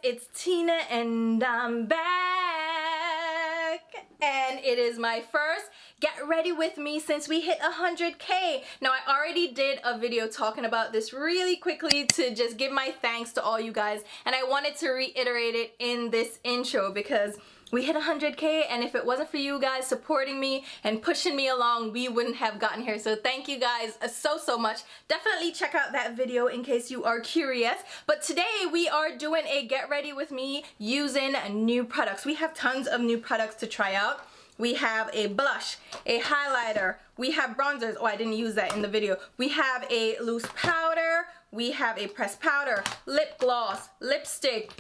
it's Tina and I'm back, and it is my first get ready with me since we hit 100K. Now I already did a video talking about this really quickly to just give my thanks to all you guys, and I wanted to reiterate it in this intro because we hit 100K, and if it wasn't for you guys supporting me and pushing me along, we wouldn't have gotten here. So thank you guys so much. Definitely check out that video in case you are curious. But today we are doing a get ready with me using new products. We have tons of new products to try out. We have a blush, a highlighter, we have bronzers. Oh, I didn't use that in the video. We have a loose powder, we have a pressed powder, lip gloss, lipstick,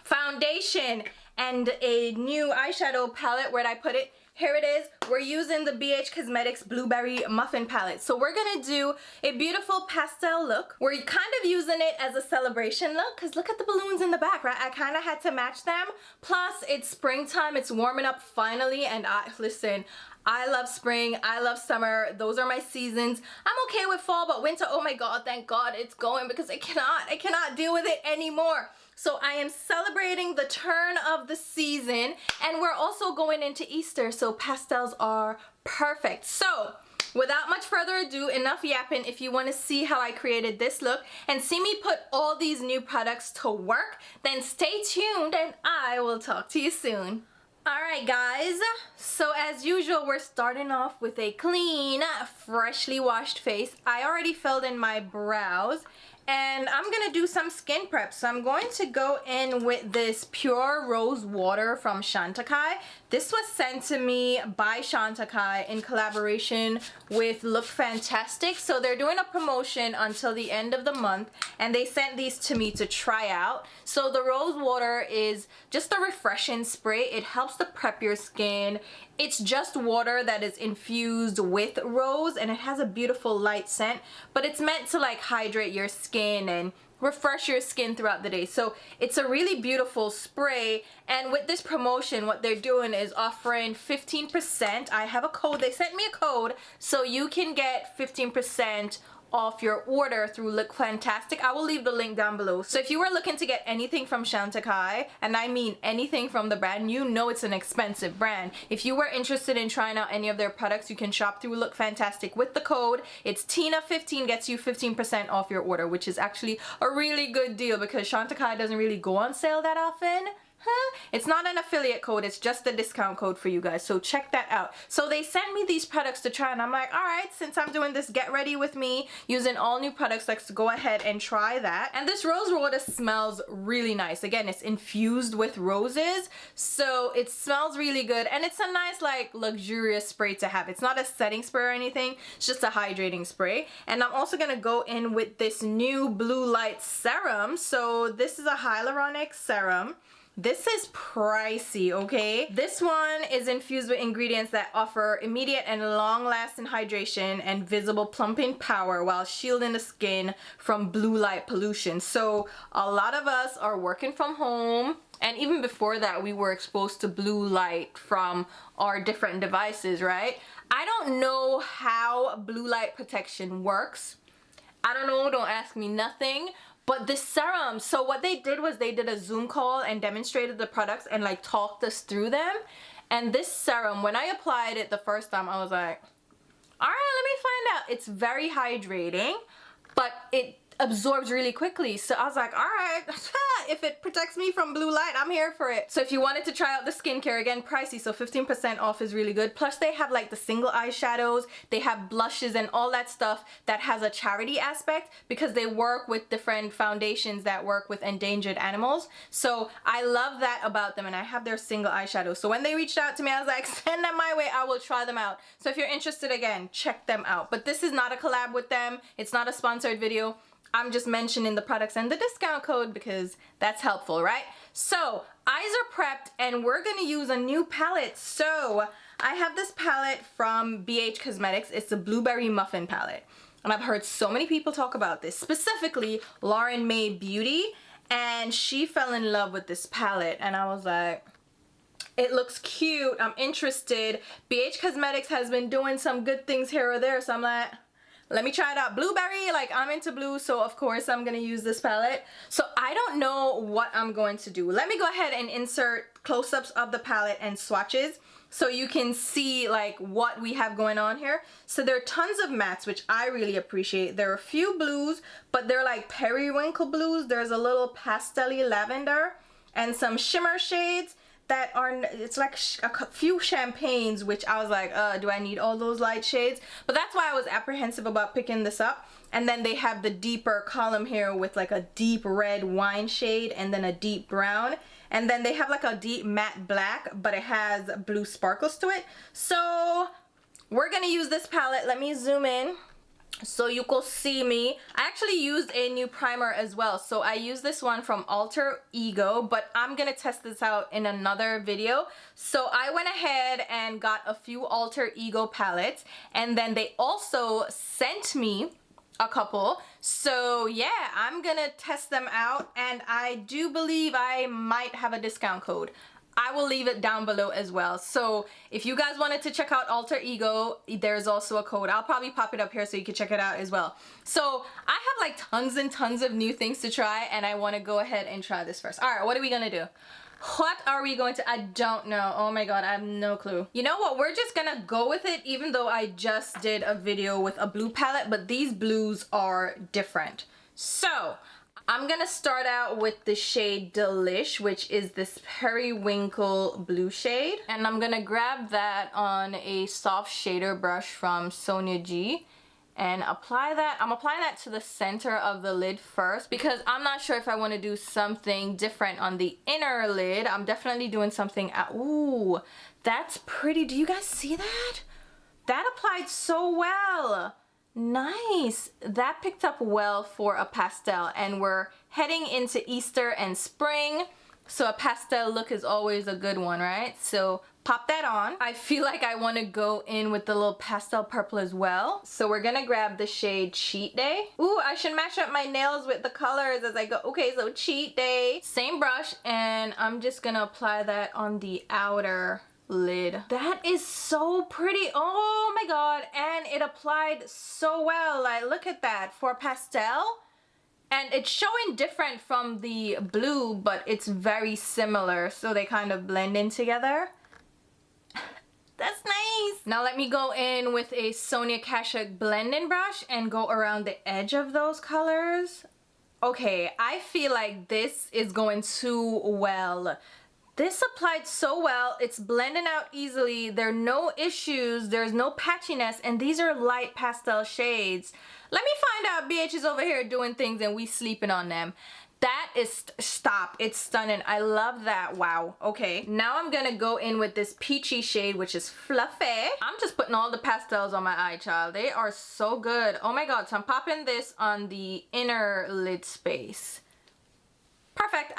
foundation, and a new eyeshadow palette. Where'd I put it? Here it is. We're using the BH Cosmetics Blueberry Muffin palette. So we're gonna do a beautiful pastel look. We're kind of using it as a celebration look because look at the balloons in the back, right? I kind of had to match them. Plus, it's springtime. It's warming up finally, and listen, I love spring, I love summer, those are my seasons. I'm okay with fall, but winter, oh my god, thank god it's going because I cannot deal with it anymore. So I am celebrating the turn of the season, and we're also going into Easter, so pastels are perfect. So without much further ado, enough yapping. If you want to see how I created this look and see me put all these new products to work, then stay tuned and I will talk to you soon. Alright guys, so as usual we're starting off with a clean, freshly washed face. I already filled in my brows and I'm gonna do some skin prep. So I'm going to go in with this Pure Rosewater from Chantecaille. This was sent to me by Chantecaille in collaboration with Look Fantastic. So they're doing a promotion until the end of the month, and they sent these to me to try out. So the rose water is just a refreshing spray. It helps to prep your skin. It's just water that is infused with rose, and it has a beautiful light scent, but it's meant to like hydrate your skin and refresh your skin throughout the day. So it's a really beautiful spray, and with this promotion what they're doing is offering 15%. I have a code. They sent me a code so you can get 15% off your order through Look Fantastic. I will leave the link down below. So if you were looking to get anything from Chantecaille, and I mean anything from the brand, you know it's an expensive brand. If you were interested in trying out any of their products, you can shop through Look Fantastic with the code. It's Tina15, gets you 15% off your order, which is actually a really good deal because Chantecaille doesn't really go on sale that often. It's not an affiliate code, it's just a discount code for you guys, so check that out. So they sent me these products to try, and I'm like, alright, since I'm doing this get ready with me using all new products, let's go ahead and try that. And this rose water smells really nice. Again, it's infused with roses, so it smells really good, and it's a nice like luxurious spray to have. It's not a setting spray or anything, it's just a hydrating spray. And I'm also gonna go in with this new blue light serum. So this is a hyaluronic serum. This is pricey, okay? This one is infused with ingredients that offer immediate and long-lasting hydration and visible plumping power while shielding the skin from blue light pollution. So a lot of us are working from home, and even before that we were exposed to blue light from our different devices, right? I don't know how blue light protection works. I don't know, don't ask me nothing. But this serum, so what they did was they did a Zoom call and demonstrated the products and like talked us through them. And this serum, when I applied it the first time, I was like, all right, let me find out. It's very hydrating, but it absorbs really quickly. So I was like, all right, if it protects me from blue light, I'm here for it. So if you wanted to try out the skincare, again, pricey, so 15% off is really good. Plus they have like the single eyeshadows, they have blushes and all that stuff that has a charity aspect because they work with different foundations that work with endangered animals. So I love that about them, and I have their single eyeshadows. So when they reached out to me, I was like, send them my way, I will try them out. So if you're interested, again, check them out. But this is not a collab with them. It's not a sponsored video. I'm just mentioning the products and the discount code because that's helpful, right? So eyes are prepped, and we're gonna use a new palette. So I have this palette from BH Cosmetics. It's the Blueberry Muffin palette, and I've heard so many people talk about this, specifically Lauren May Beauty, and she fell in love with this palette, and I was like, it looks cute, I'm interested. BH Cosmetics has been doing some good things here or there, so I'm like, let me try it out. Blueberry, like I'm into blue, so of course I'm gonna use this palette. So I don't know what I'm going to do. Let me go ahead and insert close-ups of the palette and swatches so you can see like what we have going on here. So there are tons of mattes, which I really appreciate. There are a few blues, but they're like periwinkle blues. There's a little pastel-y lavender and some shimmer shades that are, it's like a few champagnes, which I was like, do I need all those light shades? But that's why I was apprehensive about picking this up. And then they have the deeper column here with like a deep red wine shade and then a deep brown. And then they have like a deep matte black, but it has blue sparkles to it. So we're gonna use this palette. Let me zoom in so you can see me. I actually used a new primer as well. So I used this one from Alter Ego, but I'm gonna test this out in another video. So I went ahead and got a few Alter Ego palettes, and then they also sent me a couple. So yeah, I'm gonna test them out, and I do believe I might have a discount code. I will leave it down below as well. So if you guys wanted to check out Alter Ego, there's also a code. I'll probably pop it up here so you can check it out as well. So I have like tons and tons of new things to try, and I want to go ahead and try this first. All right, what are we gonna do? What are we going to, I don't know. Oh my god, I have no clue. You know what, we're just gonna go with it, even though I just did a video with a blue palette, but these blues are different. So I'm gonna start out with the shade Delish, which is this periwinkle blue shade, and I'm gonna grab that on a soft shader brush from Sonia G and apply that. I'm applying that to the center of the lid first because I'm not sure if I want to do something different on the inner lid. I'm definitely doing something out. Ooh, that's pretty. Do you guys see that? That applied so well. Nice. That picked up well for a pastel, and we're heading into Easter and spring, so a pastel look is always a good one, right? So pop that on. I feel like I want to go in with the little pastel purple as well. So we're gonna grab the shade Cheat Day. Ooh, I should match up my nails with the colors as I go. Okay, so Cheat Day. Same brush, and I'm just gonna apply that on the outer lid. That is so pretty. Oh my god, and it applied so well. Like, look at that for pastel. And it's showing different from the blue, but it's very similar, so they kind of blend in together. That's nice. Now let me go in with a Sonia Kashuk blending brush and go around the edge of those colors. Okay, I feel like this is going too well. This applied so well. It's blending out easily. There are no issues. There's no patchiness, and these are light pastel shades. Let me find out BH is over here doing things and we sleeping on them. That is, stop, it's stunning. I love that. Wow. Okay, now I'm gonna go in with this peachy shade, which is Fluffy. I'm just putting all the pastels on my eye, child. They are so good. Oh my god, so I'm popping this on the inner lid space. Perfect.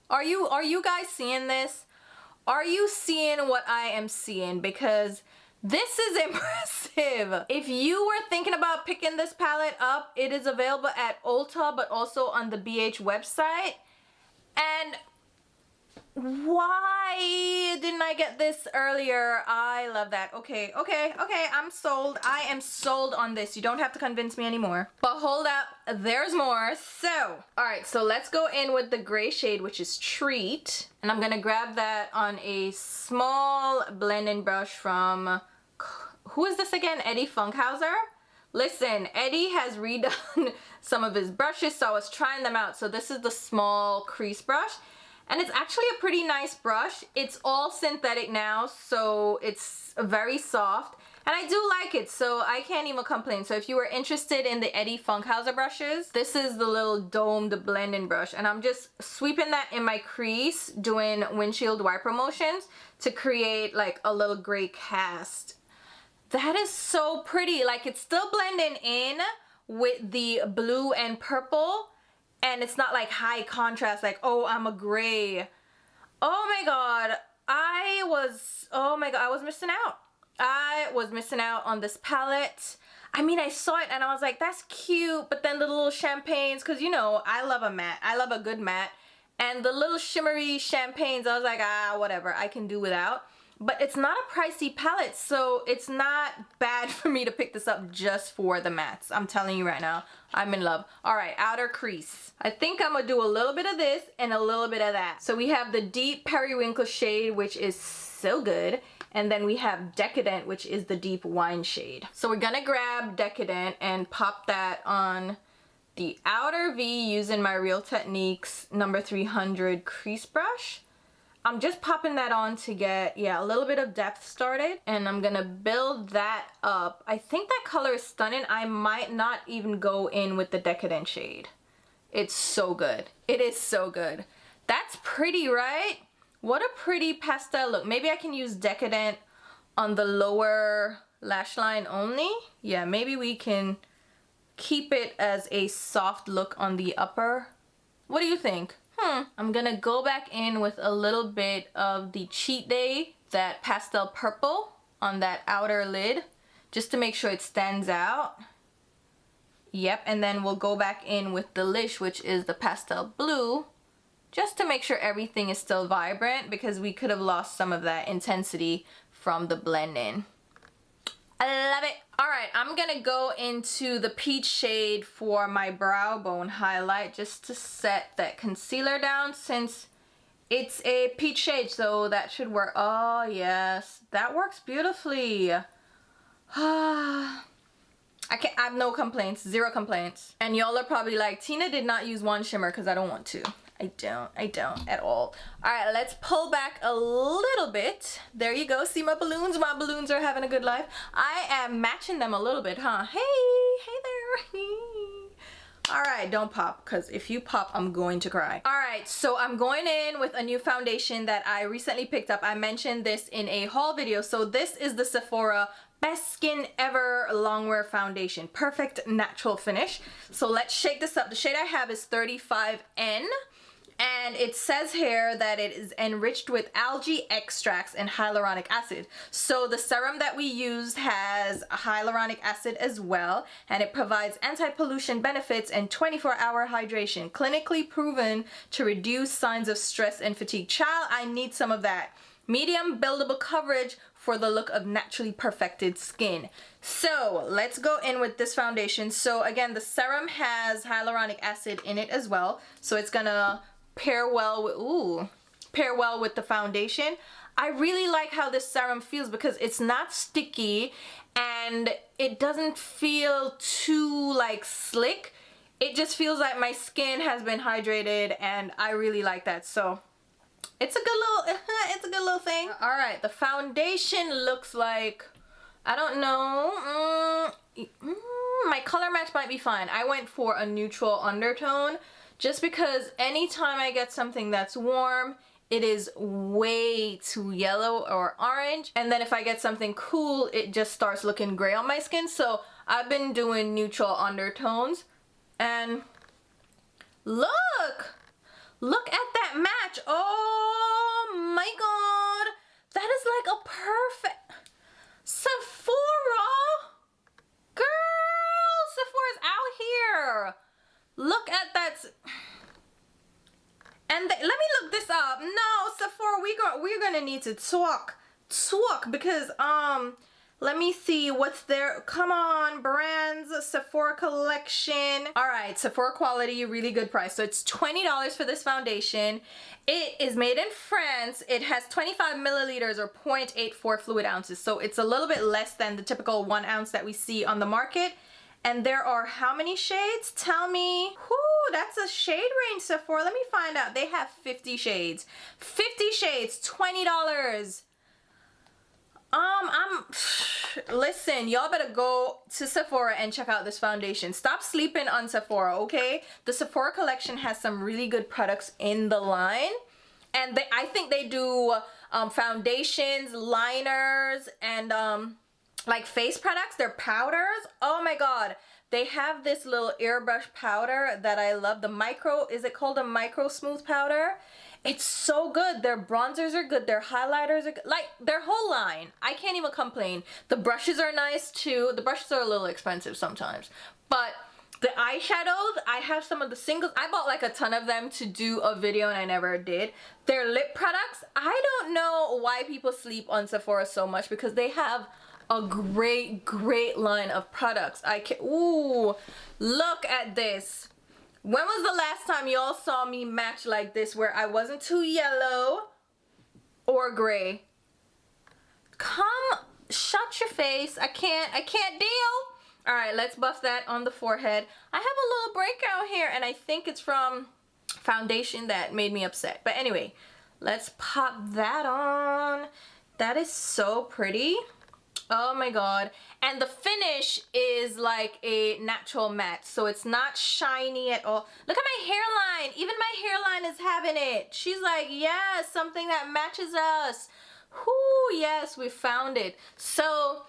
Are you guys seeing this? Are you seeing what I am seeing? Because this is impressive. If you were thinking about picking this palette up, it is available at Ulta, but also on the BH website. And why didn't I get this earlier? I love that. Okay, I'm sold. I am sold on this. You don't have to convince me anymore. But hold up, there's more. So, all right, so let's go in with the gray shade, which is Treat. And I'm gonna grab that on a small blending brush from, who is this again? Eddie Funkhauser? Listen, Eddie has redone some of his brushes, so I was trying them out. So this is the small crease brush. And it's actually a pretty nice brush. It's all synthetic now, so it's very soft. And I do like it, so I can't even complain. So if you were interested in the Eddie Funkhauser brushes, this is the little domed blending brush. And I'm just sweeping that in my crease, doing windshield wiper motions to create like a little gray cast. That is so pretty. Like, it's still blending in with the blue and purple. And it's not like high contrast, like, oh, I'm a gray. Oh my god, I was missing out. I was missing out on this palette. I mean, I saw it and I was like, that's cute, but then the little champagnes, because you know, I love a matte. I love a good matte. And the little shimmery champagnes, I was like, ah, whatever, I can do without. but it's not a pricey palette, so it's not bad for me to pick this up just for the mattes. I'm telling you right now, I'm in love. All right, outer crease. I think I'm gonna do a little bit of this and a little bit of that. So we have the deep periwinkle shade, which is so good. And then we have Decadent, which is the deep wine shade. So we're gonna grab Decadent and pop that on the outer V using my Real Techniques number 300 crease brush. I'm just popping that on to get, yeah, a little bit of depth started. And I'm gonna build that up. I think that color is stunning. I might not even go in with the Decadent shade. It's so good. It is so good. That's pretty, right? What a pretty pastel look. Maybe I can use Decadent on the lower lash line only. Yeah, maybe we can keep it as a soft look on the upper. What do you think? I'm gonna go back in with a little bit of the Cheat Day, that pastel purple on that outer lid, just to make sure it stands out. Yep, and then we'll go back in with the Lish, which is the pastel blue, just to make sure everything is still vibrant, because we could have lost some of that intensity from the blend-in. I love it. All right, I'm gonna go into the peach shade for my brow bone highlight, just to set that concealer down, since it's a peach shade, so that should work. Oh yes, that works beautifully. I have no complaints, zero complaints. And y'all are probably like, Tina did not use one shimmer, because I don't want to. I don't at all. All right, let's pull back a little bit. There you go. See my balloons? My balloons are having a good life. I am matching them a little bit, huh? Hey there. All right, don't pop, because if you pop, I'm going to cry. All right, so I'm going in with a new foundation that I recently picked up. I mentioned this in a haul video. So this is the Sephora Best Skin Ever Longwear Foundation. Perfect natural finish. So let's shake this up. The shade I have is 35N. And it says here that it is enriched with algae extracts and hyaluronic acid. So the serum that we use has hyaluronic acid as well, and it provides anti-pollution benefits and 24-hour hydration, clinically proven to reduce signs of stress and fatigue. Child, I need some of that. Medium buildable coverage for the look of naturally perfected skin. So let's go in with this foundation. So again, the serum has hyaluronic acid in it as well, so it's gonna pair well with the foundation. I really like how this serum feels, because it's not sticky and it doesn't feel too like slick. It just feels like my skin has been hydrated, and I really like that. So it's a good little thing. All right, the foundation looks like, I don't know, my color match might be fine. I went for a neutral undertone, just because anytime I get something that's warm, it is way too yellow or orange. And then if I get something cool, it just starts looking gray on my skin. So I've been doing neutral undertones. And look at that match. Oh my God. That is like a perfect Sephora. Girl, Sephora's out here. Look at that. And let me look this up. No, Sephora, we're gonna need to talk, because let me see what's there. Come on, brands, Sephora collection. All right, Sephora quality, really good price. So it's $20 for this foundation. It is made in France. It has 25 milliliters or 0.84 fluid ounces. So it's a little bit less than the typical 1 ounce that we see on the market. And there are how many shades? Tell me. Whoo, that's a shade range, Sephora. Let me find out. They have 50 shades. 50 shades, $20. Listen, y'all better go to Sephora and check out this foundation. Stop sleeping on Sephora, okay? The Sephora collection has some really good products in the line. And I think they do foundations, liners, and like face products. They're powders. Oh my God. They have this little airbrush powder that I love. The micro, is it called a micro smooth powder? It's so good. Their bronzers are good. Their highlighters are good. Like, their whole line. I can't even complain. The brushes are nice too. The brushes are a little expensive sometimes, but The eyeshadows, I have some of the singles. I bought like a ton of them to do a video and I never did. Their lip products, I don't know why people sleep on Sephora so much because they have a great line of products. Ooh, look at this. When was the last time y'all saw me match like this where I wasn't too yellow or gray? Come, shut your face. I can't deal. All right, let's buff that on the forehead. I have a little breakout here and I think it's from foundation that made me upset. But anyway, let's pop that on. That is so pretty. Oh my god. And the finish is like a natural matte, so it's not shiny at all. Look at my hairline. Even my hairline is having it. She's like, yes, something that matches us. Whoo, yes, we found it. So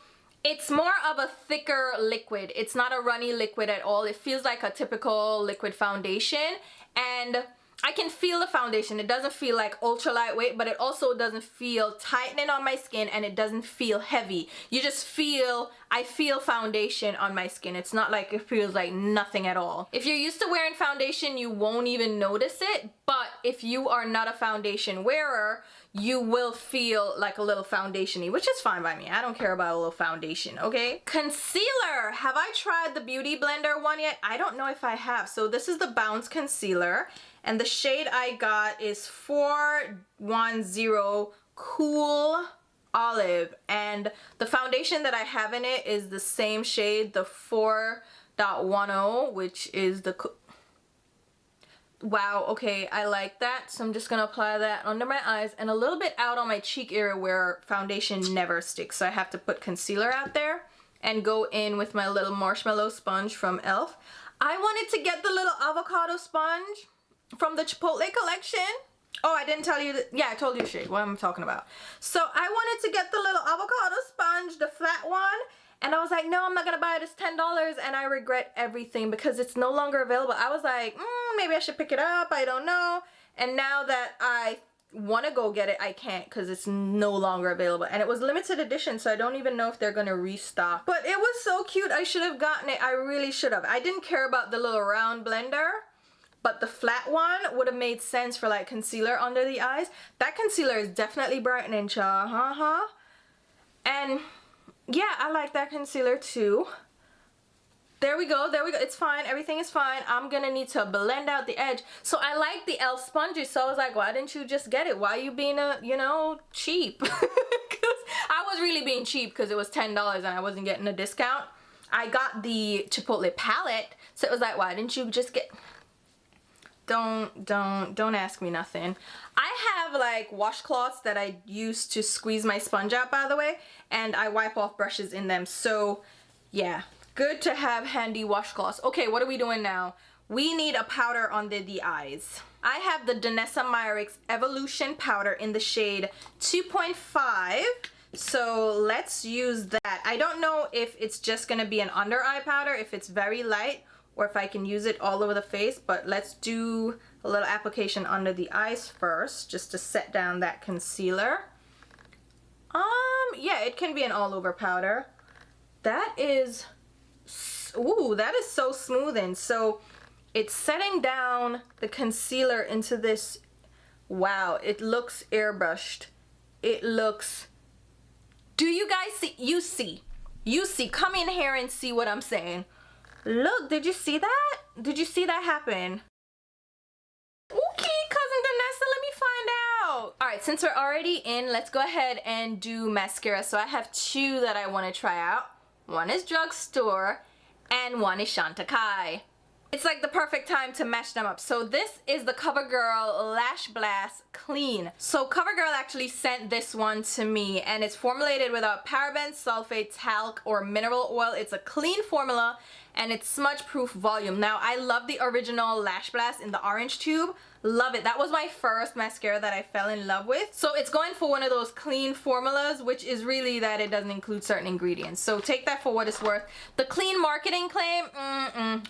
it's more of a thicker liquid. It's not a runny liquid at all. It feels like a typical liquid foundation, and I can feel the foundation. It doesn't feel like ultra lightweight, but it also doesn't feel tightening on my skin, and it doesn't feel heavy. You just feel, I feel foundation on my skin. It's not like it feels like nothing at all. If you're used to wearing foundation, you won't even notice it, but if you are not a foundation wearer, you will feel like a little foundation-y, which is fine by me. I don't care about a little foundation, okay? Concealer. Have I tried the Beauty Blender one yet? I don't know if I have. So this is the Bounce Concealer, and the shade I got is 410 Cool Olive, and the foundation that I have in it is the same shade, the 4.10, which is the... Wow, okay, I like that. So I'm just gonna apply that under my eyes and a little bit out on my cheek area where foundation never sticks. So I have to put concealer out there and go in with my little marshmallow sponge from e.l.f. I wanted to get the little avocado sponge from the Chipotle collection. Oh, I didn't tell you that. Yeah, I told you shit, what I'm talking about. So I wanted to get the little avocado sponge, the flat one. And I was like, no, I'm not gonna buy it. It's $10, and I regret everything because it's no longer available. I was like, maybe I should pick it up. I don't know. And now that I want to go get it, I can't because it's no longer available. And it was limited edition, so I don't even know if they're gonna restock. But it was so cute. I should have gotten it. I really should have. I didn't care about the little round blender, but the flat one would have made sense for like concealer under the eyes. That concealer is definitely brightening, child. And yeah, I like that concealer too. There we go, there we go. It's fine, everything is fine. I'm gonna need to blend out the edge. So I like the e.l.f. sponges, so I was like, why didn't you just get it? Why are you being cheap? Because I was really being cheap because it was $10 and I wasn't getting a discount. I got the Chipotle palette, so it was like, why didn't you just get... Don't ask me nothing. I have like washcloths that I use to squeeze my sponge out, by the way, and I wipe off brushes in them. So yeah, good to have handy washcloths. Okay, what are we doing now? We need a powder under the eyes. I have the Danessa Myricks Evolution powder in the shade 2.5. So let's use that. I don't know if it's just gonna be an under eye powder, if it's very light, or if I can use it all over the face, but let's do a little application under the eyes first, just to set down that concealer. Yeah, it can be an all over powder. That is, ooh, that is so smoothing. So it's setting down the concealer into this, wow, it looks airbrushed. It looks, do you guys see? You see, come in here and see what I'm saying. Look, did you see that? Did you see that happen? Okay, cousin Danessa, let me find out. All right, since we're already in, let's go ahead and do mascara. So I have two that I want to try out. One is Drugstore and one is Chantecaille. It's like the perfect time to match them up. So this is the Covergirl Lash Blast Clean. So Covergirl actually sent this one to me, and it's formulated without parabens, sulfate, talc, or mineral oil. It's a clean formula and it's smudge proof volume. Now I love the original Lash Blast in the orange tube. Love it. That was my first mascara that I fell in love with. So it's going for one of those clean formulas, which is really that it doesn't include certain ingredients. So take that for what it's worth. The clean marketing claim,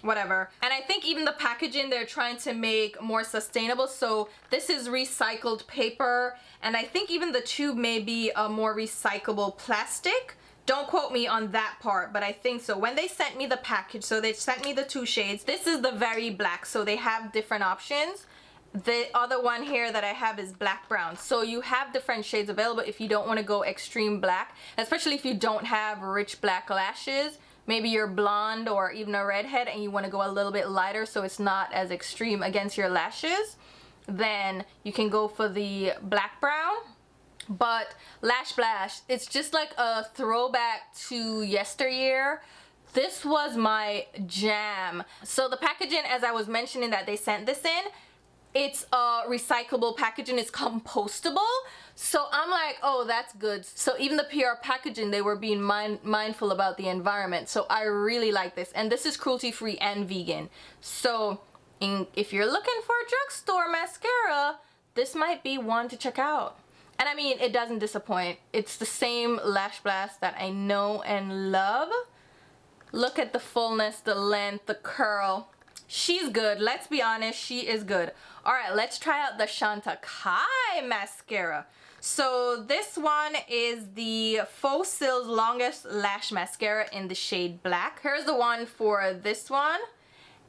whatever. And I think even the packaging they're trying to make more sustainable. So this is recycled paper, and I think even the tube may be a more recyclable plastic Don't quote me on that part, but I think so. When they sent me the package, so they sent me the 2 shades. This is the very black, so they have different options. The other one here that I have is black brown. So you have different shades available if you don't want to go extreme black, especially if you don't have rich black lashes. Maybe you're blonde or even a redhead and you want to go a little bit lighter so it's not as extreme against your lashes. Then you can go for the black brown. But Lash Blast, it's just like a throwback to yesteryear. This was my jam. So the packaging, as I was mentioning that they sent this in, it's a recyclable packaging, it's compostable. So I'm like, oh, that's good. So even the PR packaging, they were being mindful about the environment. So I really like this. And this is cruelty-free and vegan. So if you're looking for a drugstore mascara, this might be one to check out. And I mean, it doesn't disappoint. It's the same Lash Blast that I know and love. Look at the fullness, the length, the curl. She's good. Let's be honest, she is good. Alright, let's try out the Chantecaille mascara. So this one is the Faux Cils Longest Lash Mascara in the shade black. Here's the one for this one.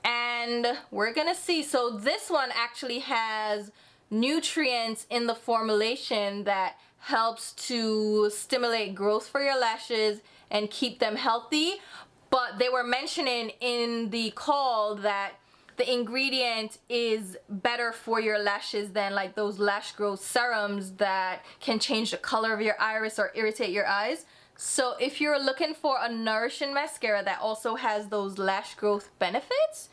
And we're gonna see. So this one actually has nutrients in the formulation that helps to stimulate growth for your lashes and keep them healthy. But they were mentioning in the call that the ingredient is better for your lashes than like those lash growth serums that can change the color of your iris or irritate your eyes. So if you're looking for a nourishing mascara that also has those lash growth benefits,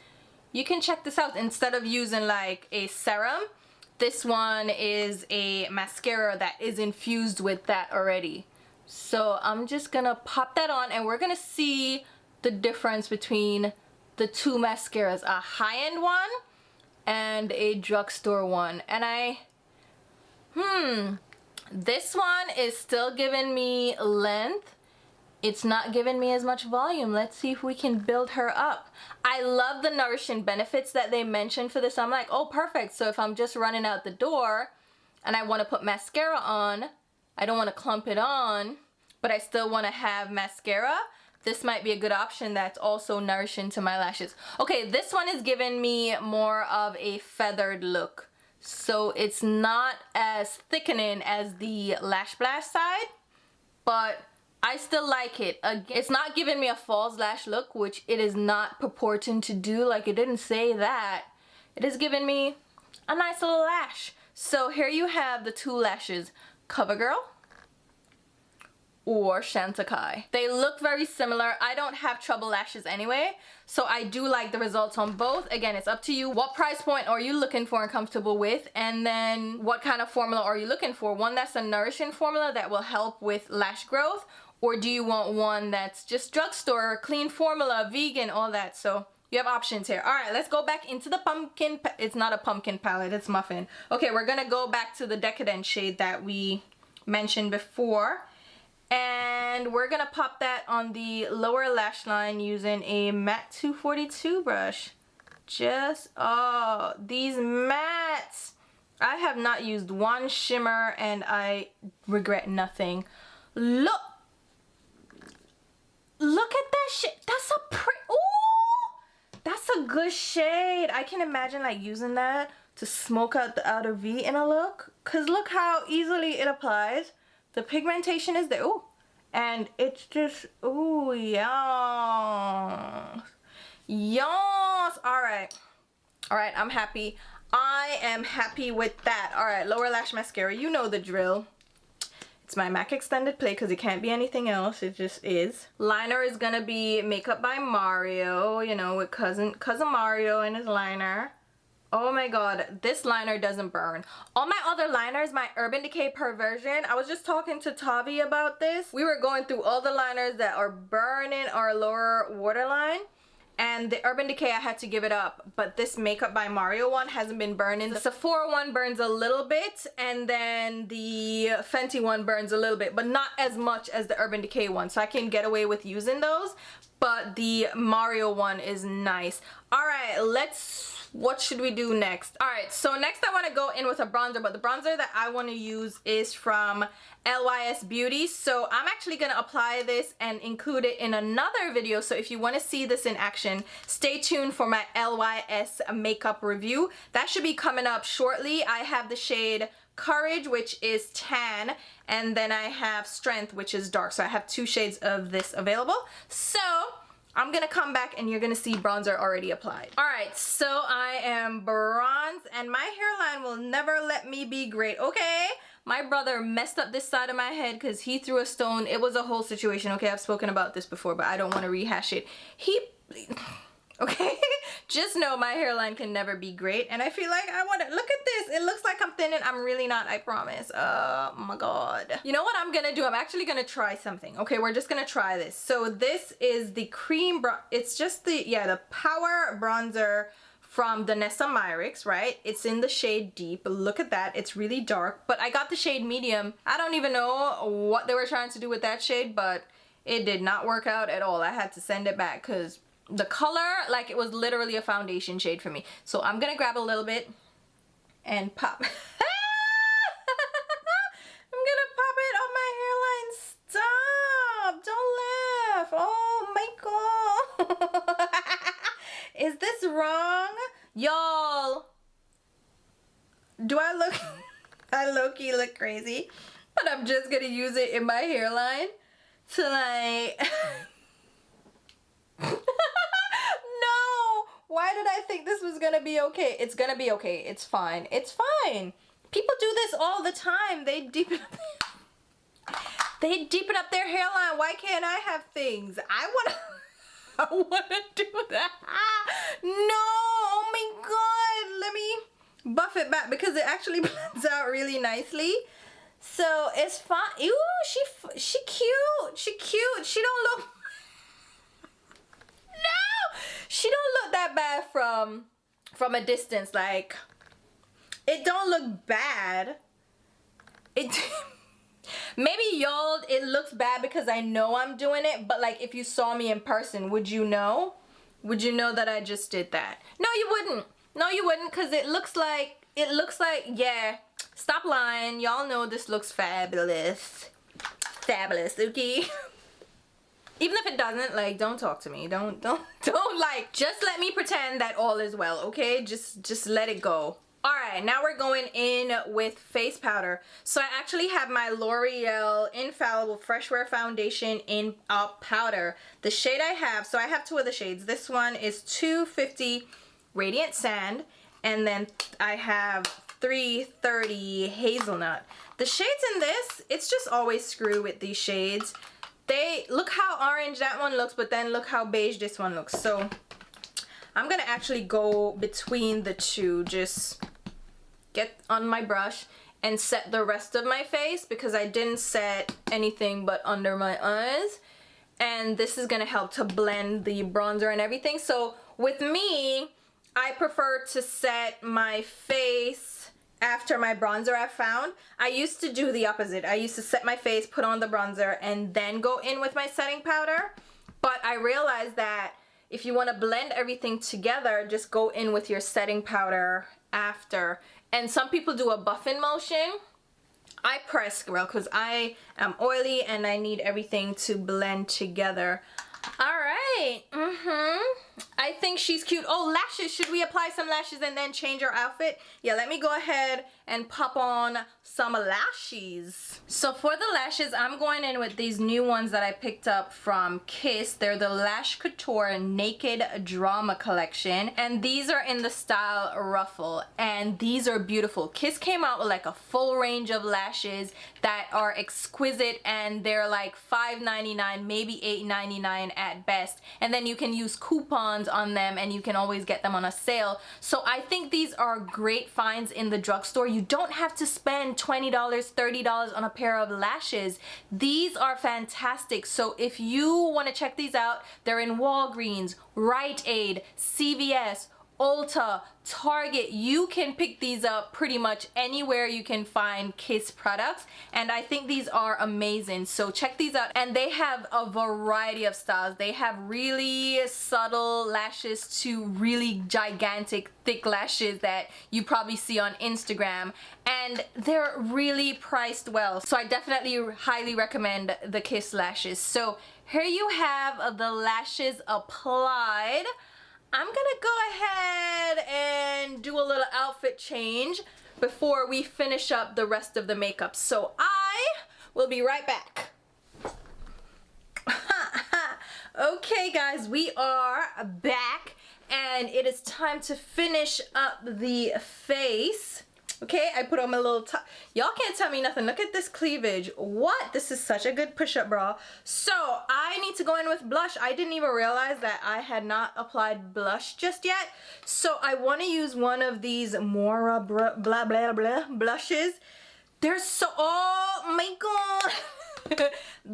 you can check this out. Instead of using like a serum, this one is a mascara that is infused with that already. So I'm just gonna pop that on and we're gonna see the difference between the 2 mascaras, a high-end one and a drugstore one. And this one is still giving me length. It's not giving me as much volume. Let's see if we can build her up. I love the nourishing benefits that they mentioned for this. I'm like, oh, perfect. So if I'm just running out the door and I want to put mascara on, I don't want to clump it on, but I still want to have mascara, this might be a good option that's also nourishing to my lashes. Okay, this one is giving me more of a feathered look. So it's not as thickening as the Lash Blast side, but I still like it. It's not giving me a false lash look, which it is not purporting to do. Like, it didn't say that. It is giving me a nice little lash. So here you have the 2 lashes, Covergirl or Chantecaille. They look very similar. I don't have trouble lashes anyway, so I do like the results on both. Again, it's up to you. What price point are you looking for and comfortable with? And then what kind of formula are you looking for? One that's a nourishing formula that will help with lash growth, or do you want one that's just drugstore, clean formula, vegan, all that? So you have options here. All right, let's go back into the pumpkin. It's not a pumpkin palette, it's Muffin. Okay, we're gonna go back to the Decadent shade that we mentioned before. And we're gonna pop that on the lower lash line using a matte 242 brush. Just, oh, these mattes. I have not used one shimmer and I regret nothing. Look at that shade. That's a pretty, ooh, that's a good shade. I can imagine like using that to smoke out the outer V in a look. Cause look how easily it applies. The pigmentation is there. Ooh. And it's just, ooh, yes. Yes. Alright. Alright, I'm happy. I am happy with that. Alright, lower lash mascara. You know the drill. It's my MAC Extended Play because it can't be anything else. It just is. Liner is gonna be Makeup by Mario, you know, with cousin Mario and his liner. Oh my god, this liner doesn't burn. All my other liners, my Urban Decay Perversion, I was just talking to Tavi about this. We were going through all the liners that are burning our lower waterline. And the Urban Decay, I had to give it up. But this Makeup by Mario one hasn't been burning. The Sephora one burns a little bit. And then the Fenty one burns a little bit. But not as much as the Urban Decay one. So I can get away with using those. But the Mario one is nice. Alright, let's what should we do next? All right, so next I want to go in with a bronzer, but the bronzer that I want to use is from LYS Beauty. So I'm actually going to apply this and include it in another video. So if you want to see this in action, stay tuned for my LYS makeup review. That should be coming up shortly. I have the shade Courage, which is tan, and then I have Strength, which is dark. So I have 2 shades of this available. So I'm gonna come back and you're gonna see bronzer already applied. All right, so I am bronzed and my hairline will never let me be great, okay? My brother messed up this side of my head because he threw a stone. It was a whole situation, okay? I've spoken about this before, but I don't want to rehash it. Okay? Just know my hairline can never be great, and I feel like I want to look at this. It looks like I'm thin and I'm really not, I promise. Oh my god. You know what I'm gonna do? I'm actually gonna try something. Okay, we're just gonna try this. So this is the cream it's just the power bronzer from Danessa Myricks, right? It's in the shade Deep. Look at that. It's really dark, but I got the shade Medium. I don't even know what they were trying to do with that shade, but it did not work out at all. I had to send it back because the color, like, it was literally a foundation shade for me. So I'm gonna grab a little bit and pop. I'm gonna pop it on my hairline. Stop! Don't laugh. Oh my god. Is this wrong? Y'all, do I look I low-key look crazy? But I'm just gonna use it in my hairline to like why did I think this was gonna be okay? It's gonna be okay. It's fine. It's fine. People do this all the time. They deepen up their hairline. Why can't I have things? I wanna do that. No, oh my god. Let me buff it back because it actually blends out really nicely. So it's fine. Ooh, she cute. She cute. She don't look she don't look that bad from a distance. Like, it don't look bad. Maybe y'all, it looks bad because I know I'm doing it, but like if you saw me in person, would you know? Would you know that I just did that? No, you wouldn't. No, you wouldn't, because it looks like, yeah, stop lying. Y'all know this looks fabulous. Fabulous, okay? Even if it doesn't, like, don't talk to me. Don't like, just let me pretend that all is well, okay? Just let it go. Alright, now we're going in with face powder. So I actually have my L'Oreal Infallible Freshwater Foundation in powder. The shade I have, so I have 2 of the shades. This one is 250 Radiant Sand, and then I have 330 Hazelnut. The shades in this, it's just always screw with these shades. Look how orange that one looks, but then look how beige this one looks. So I'm gonna actually go between the two, just get on my brush and set the rest of my face because I didn't set anything but under my eyes. And this is gonna help to blend the bronzer and everything. So with me, I prefer to set my face after my bronzer I found. I used to do the opposite. I used to set my face, put on the bronzer, and then go in with my setting powder. But I realized that if you want to blend everything together, just go in with your setting powder after. And some people do a buffing motion. I press, girl, because I am oily and I need everything to blend together. Alright, I think she's cute. Oh, lashes. Should we apply some lashes and then change our outfit? Yeah, let me go ahead and pop on some lashes. So for the lashes, I'm going in with these new ones that I picked up from Kiss. They're the Lash Couture Naked Drama Collection. And these are in the style Ruffle. And these are beautiful. Kiss came out with like a full range of lashes that are exquisite. And they're like $5.99, maybe $8.99 at best. And then you can use coupons on them and you can always get them on a sale. So I think these are great finds in the drugstore. You don't have to spend $20, $30 on a pair of lashes. These are fantastic. So if you want to check these out, they're in Walgreens, Rite Aid, CVS, Ulta, Target. You can pick these up pretty much anywhere you can find Kiss products, and I think these are amazing. So check these out, and they have a variety of styles. They have really subtle lashes to really gigantic thick lashes that you probably see on Instagram, and they're really priced well. So I definitely highly recommend the Kiss lashes. So here you have the lashes applied. I'm gonna go ahead and do a little outfit change before we finish up the rest of the makeup. So I will be right back. Okay guys, we are back and it is time to finish up the face. Okay, I put on my little top. Y'all can't tell me nothing. Look at this cleavage. What? This is such a good push-up bra. So I need to go in with blush. I didn't even realize that I had not applied blush just yet. So I want to use one of these Mora blah blah blah blushes. They're so, oh my god.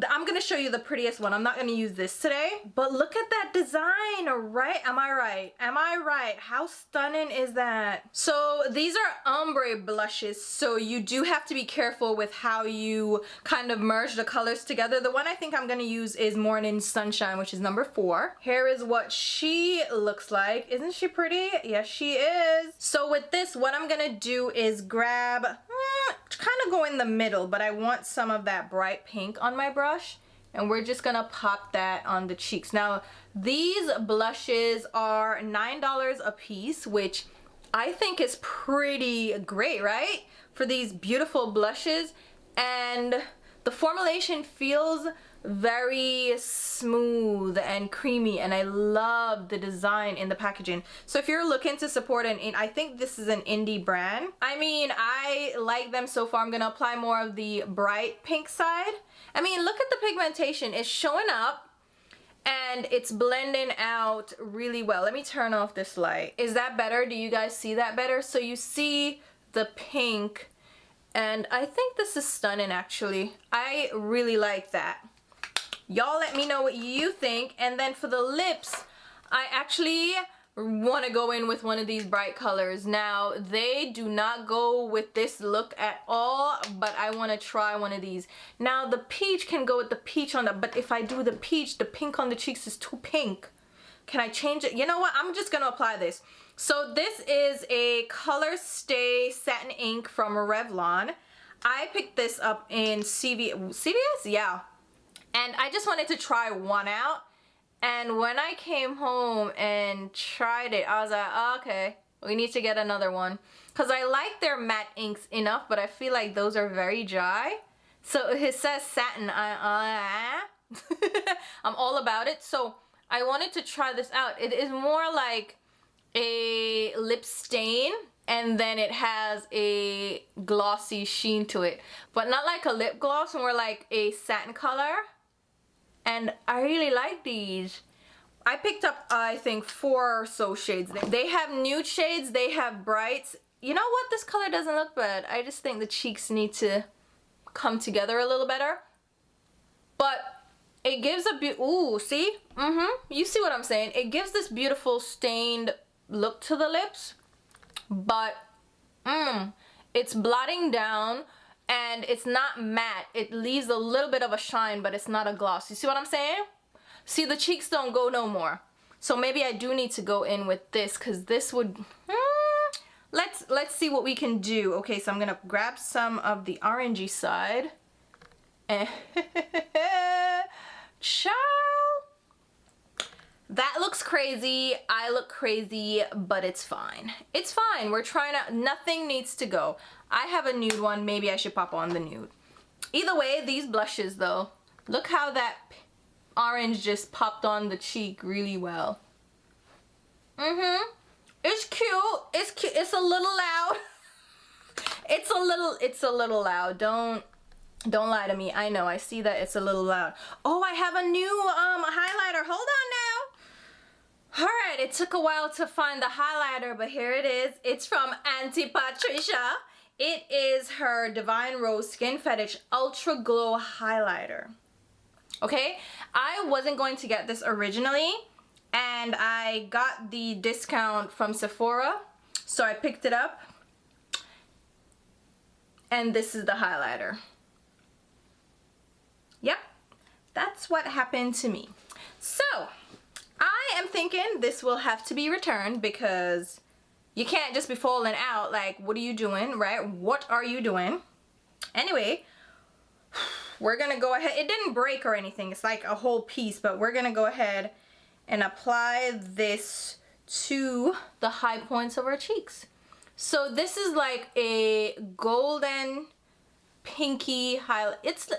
I'm gonna show you the prettiest one. I'm not gonna use this today, but look at that design, right? Am I right? Am I right? How stunning is that? So these are ombre blushes, so you do have to be careful with how you kind of merge the colors together. The one I think I'm gonna use is Morning Sunshine, which is number 4. Here is what she looks like. Isn't she pretty? Yes, she is. So with this, what I'm gonna do is grab, kind of go in the middle, but I want some of that bright pink on my brush, and we're just gonna pop that on the cheeks. Now these blushes are $9 a piece, which I think is pretty great, right? For these beautiful blushes, and the formulation feels very smooth and creamy, and I love the design in the packaging. So if you're looking to support I think this is an indie brand. I mean, I like them so far. I'm gonna apply more of the bright pink side. I mean, look at the pigmentation. It's showing up and it's blending out really well. Let me turn off this light. Is that better? Do you guys see that better? So you see the pink, and I think this is stunning actually. I really like that. Y'all let me know what you think. And then for the lips, I actually want to go in with one of these bright colors. Now they do not go with this look at all, but I want to try one of these. Now the peach can go with the peach on the, but if I do the peach, the pink on the cheeks is too pink. Can I change it? You know what? I'm just gonna apply this. So this is a Color Stay Satin Ink from Revlon. I picked this up in CVS? Yeah. And I just wanted to try one out. And when I came home and tried it, I was like, oh, okay, we need to get another one. Because I like their matte inks enough, but I feel like those are very dry. So it says satin. I'm all about it. So I wanted to try this out. It is more like a lip stain, and then it has a glossy sheen to it. But not like a lip gloss, more like a satin color. And I really like these. I picked up, I think, 4 or so shades. They have nude shades, they have brights. You know what? This color doesn't look bad. I just think the cheeks need to come together a little better. But it gives a ooh, see? You see what I'm saying? It gives this beautiful stained look to the lips. But, it's blotting down. And it's not matte. It leaves a little bit of a shine, but it's not a gloss. You see what I'm saying? See, the cheeks don't go no more. So maybe I do need to go in with this, because this would... Let's see what we can do. Okay, so I'm going to grab some of the orangey side. And ciao! That looks crazy. I look crazy, but it's fine. It's fine. We're trying to... Nothing needs to go. I have a nude one. Maybe I should pop on the nude. Either way, these blushes though. Look how that orange just popped on the cheek really well. It's cute. It's cute. It's a little loud. It's a little loud. Don't lie to me. I know. I see that it's a little loud. Oh, I have a new highlighter. Hold on now. Alright, it took a while to find the highlighter, but here it is. It's from Auntie Patricia. It is her Divine Rose Skin Fetish Ultra Glow Highlighter. Okay, I wasn't going to get this originally, and I got the discount from Sephora, so I picked it up, and this is the highlighter. Yep, that's what happened to me. So I am thinking this will have to be returned because you can't just be falling out. Like, what are you doing, right? What are you doing? Anyway, we're gonna go ahead. It didn't break or anything. It's like a whole piece, but we're gonna go ahead and apply this to the high points of our cheeks. So this is like a golden pinky highlight. It's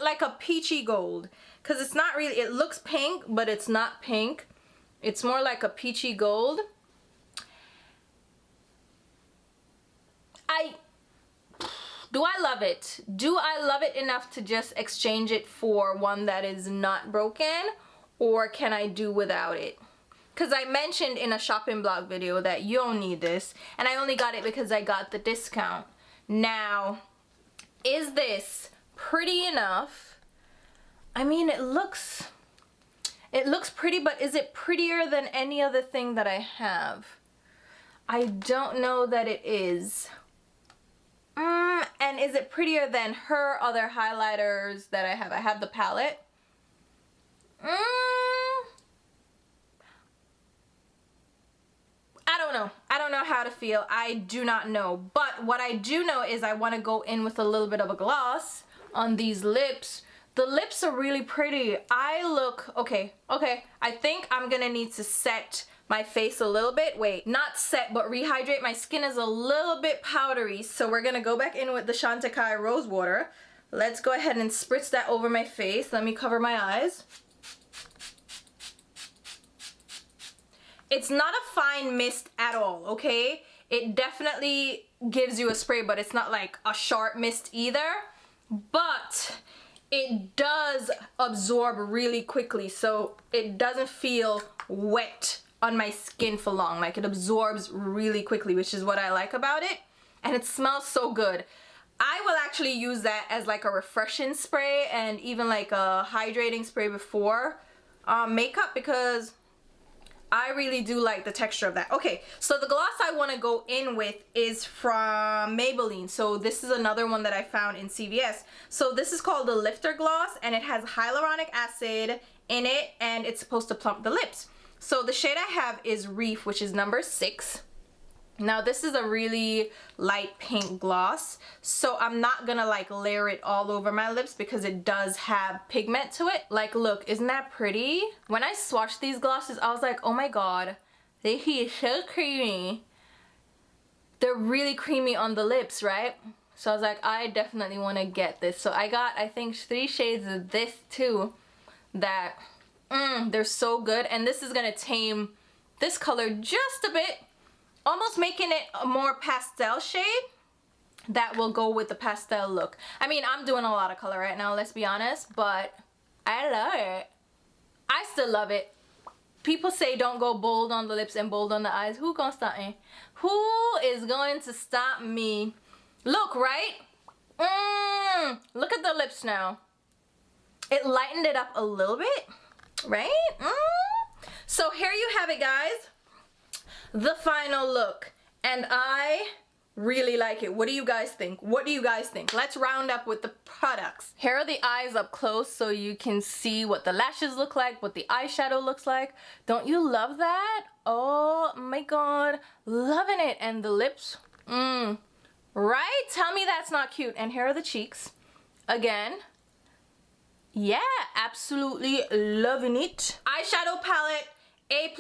like a peachy gold, because it's not really, it looks pink, but it's not pink. It's more like a peachy gold. Do I love it? Do I love it enough to just exchange it for one that is not broken, or can I do without it? Because I mentioned in a shopping blog video that you don't need this, and I only got it because I got the discount. Now, is this pretty enough? I mean, it looks pretty, but is it prettier than any other thing that I have? I don't know that it is. And is it prettier than her other highlighters that I have? I have the palette. I don't know. I don't know how to feel. I do not know. But what I do know is I want to go in with a little bit of a gloss on these lips. The lips are really pretty. I look, okay. I think I'm gonna need to set my face a little bit. Wait, not set, but rehydrate. My skin is a little bit powdery, so we're gonna go back in with the Chantecaille Rosewater. Let's go ahead and spritz that over my face. Let me cover my eyes. It's not a fine mist at all, okay? It definitely gives you a spray, but it's not like a sharp mist either. But it does absorb really quickly, so it doesn't feel wet on my skin for long. Like, it absorbs really quickly, which is what I like about it. And it smells so good. I will actually use that as like a refreshing spray and even like a hydrating spray before makeup, because I really do like the texture of that. Okay, so the gloss I want to go in with is from Maybelline. So this is another one that I found in CVS. So this is called the Lifter Gloss, and it has hyaluronic acid in it, and it's supposed to plump the lips. So the shade I have is Reef, which is number 6. Now this is a really light pink gloss, so I'm not gonna like layer it all over my lips because it does have pigment to it. Like, look, isn't that pretty? When I swatched these glosses, I was like, oh my god, they feel so creamy. They're really creamy on the lips, right? So I was like, I definitely want to get this. So I got, I think, 3 shades of this too that they're so good, and this is gonna tame this color just a bit, almost making it a more pastel shade that will go with the pastel look. I mean, I'm doing a lot of color right now, let's be honest, but I love it. I still love it. People say don't go bold on the lips and bold on the eyes. Who gonna stop me? Who is going to stop me? Look, right? Look at the lips now. It lightened it up a little bit, right? So here you have it, guys. The final look, and I really like it. What do you guys think? What do you guys think? Let's round up with the products. Here are the eyes up close so you can see what the lashes look like, what the eyeshadow looks like. Don't you love that? Oh my god, loving it. And the lips, right? Tell me that's not cute. And here are the cheeks. Again, yeah, absolutely loving it. Eyeshadow palette, A+,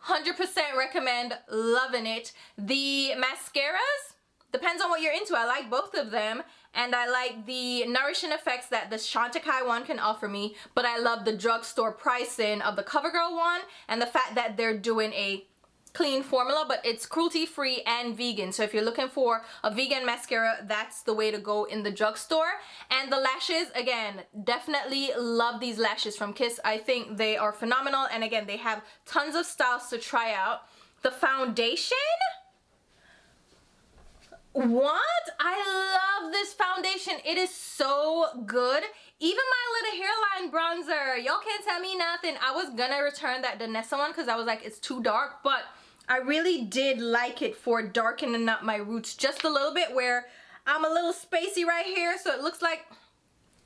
100% recommend, loving it. The mascaras, depends on what you're into. I like both of them, and I like the nourishing effects that the Chantecaille one can offer me, but I love the drugstore pricing of the Covergirl one, and the fact that they're doing a clean formula, but it's cruelty-free and vegan. So if you're looking for a vegan mascara, that's the way to go in the drugstore. And the lashes, again, definitely love these lashes from Kiss. I think they are phenomenal, and again, they have tons of styles to try out. The foundation, what? I love this foundation. It is so good. even my little hairline bronzer, y'all can't tell me nothing. I was gonna return that Danessa one because I was like, it's too dark, but I really did like it for darkening up my roots just a little bit, where I'm a little spacey right here, so it looks like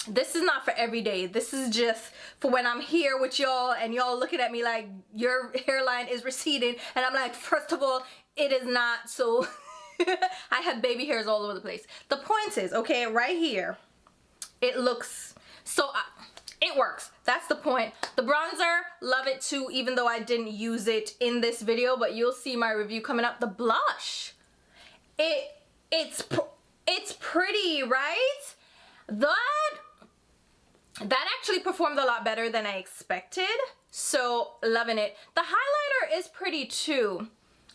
this is not for every day. This is just for when I'm here with y'all and y'all looking at me like your hairline is receding, and I'm like, first of all, it is not. So I have baby hairs all over the place. The point is, okay, right here, it looks so it works. That's the point. The bronzer, love it too, even though I didn't use it in this video, but you'll see my review coming up. The blush, it's pretty, right? That actually performed a lot better than I expected, so loving it. The highlighter is pretty too.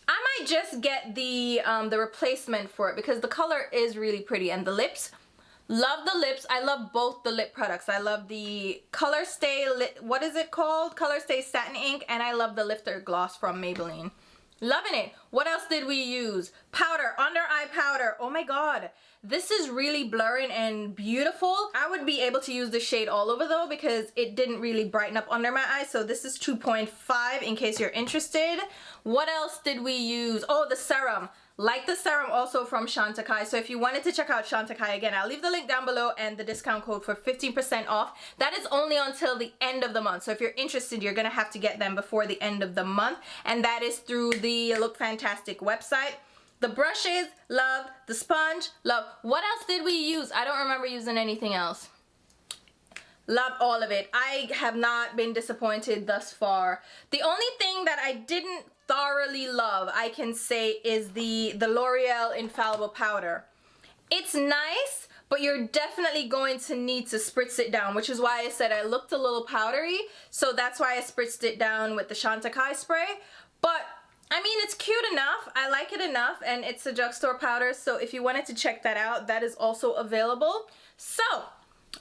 I might just get the replacement for it because the color is really pretty. And the lips, love the lips. I love both the lip products. I love the Color Stay, what is it called? Color Stay Satin Ink, and I love the Lifter Gloss from Maybelline. Loving it. What else did we use? Powder, under eye powder. Oh my god. This is really blurring and beautiful. I would be able to use the shade all over though because it didn't really brighten up under my eyes. So this is 2.5 in case you're interested. What else did we use? Oh, the serum. Like the serum also from Chantecaille. So if you wanted to check out Chantecaille, again, I'll leave the link down below and the discount code for 15% off. That is only until the end of the month. So if you're interested, you're gonna have to get them before the end of the month. And that is through the Look Fantastic website. The brushes, love. The sponge, love. What else did we use? I don't remember using anything else. Love all of it. I have not been disappointed thus far. The only thing that I didn't thoroughly love, I can say, is the L'Oreal Infallible powder. It's nice, but you're definitely going to need to spritz it down, which is why I said I looked a little powdery. So that's why I spritzed it down with the Chantecaille spray. But I mean, it's cute enough. I like it enough, and it's a drugstore powder. So if you wanted to check that out, that is also available. So,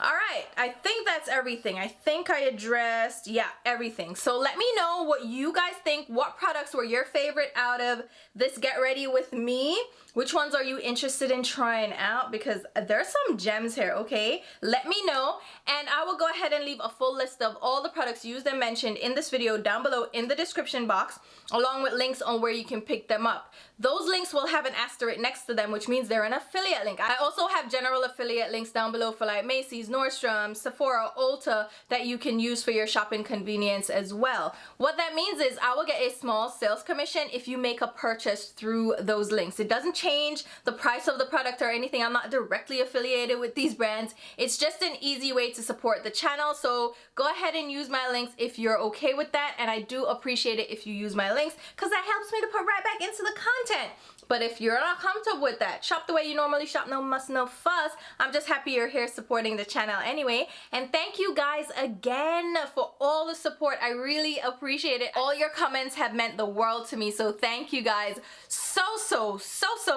all right, I think that's everything. I think I addressed, yeah, everything. So let me know what you guys think. What products were your favorite out of this Get Ready With Me? Which ones are you interested in trying out? Because there's some gems here, okay? Let me know, and I will go ahead and leave a full list of all the products used and mentioned in this video down below in the description box, along with links on where you can pick them up. Those links will have an asterisk next to them, which means they're an affiliate link. I also have general affiliate links down below for like Macy's, Nordstrom, Sephora, Ulta that you can use for your shopping convenience as well. What that means is I will get a small sales commission if you make a purchase through those links. It doesn't change the price of the product or anything. I'm not directly affiliated with these brands. It's just an easy way to support the channel. So go ahead and use my links if you're okay with that. And I do appreciate it if you use my links because that helps me to put right back into the content. But if you're not comfortable with that, shop the way you normally shop, no muss, no fuss. I'm just happy you're here supporting the channel anyway. And thank you guys again for all the support. I really appreciate it. All your comments have meant the world to me. So thank you guys so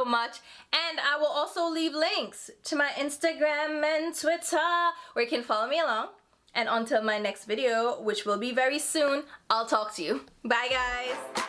much. And I will also leave links to my Instagram and Twitter where you can follow me along. And until my next video, which will be very soon, I'll talk to you. Bye guys.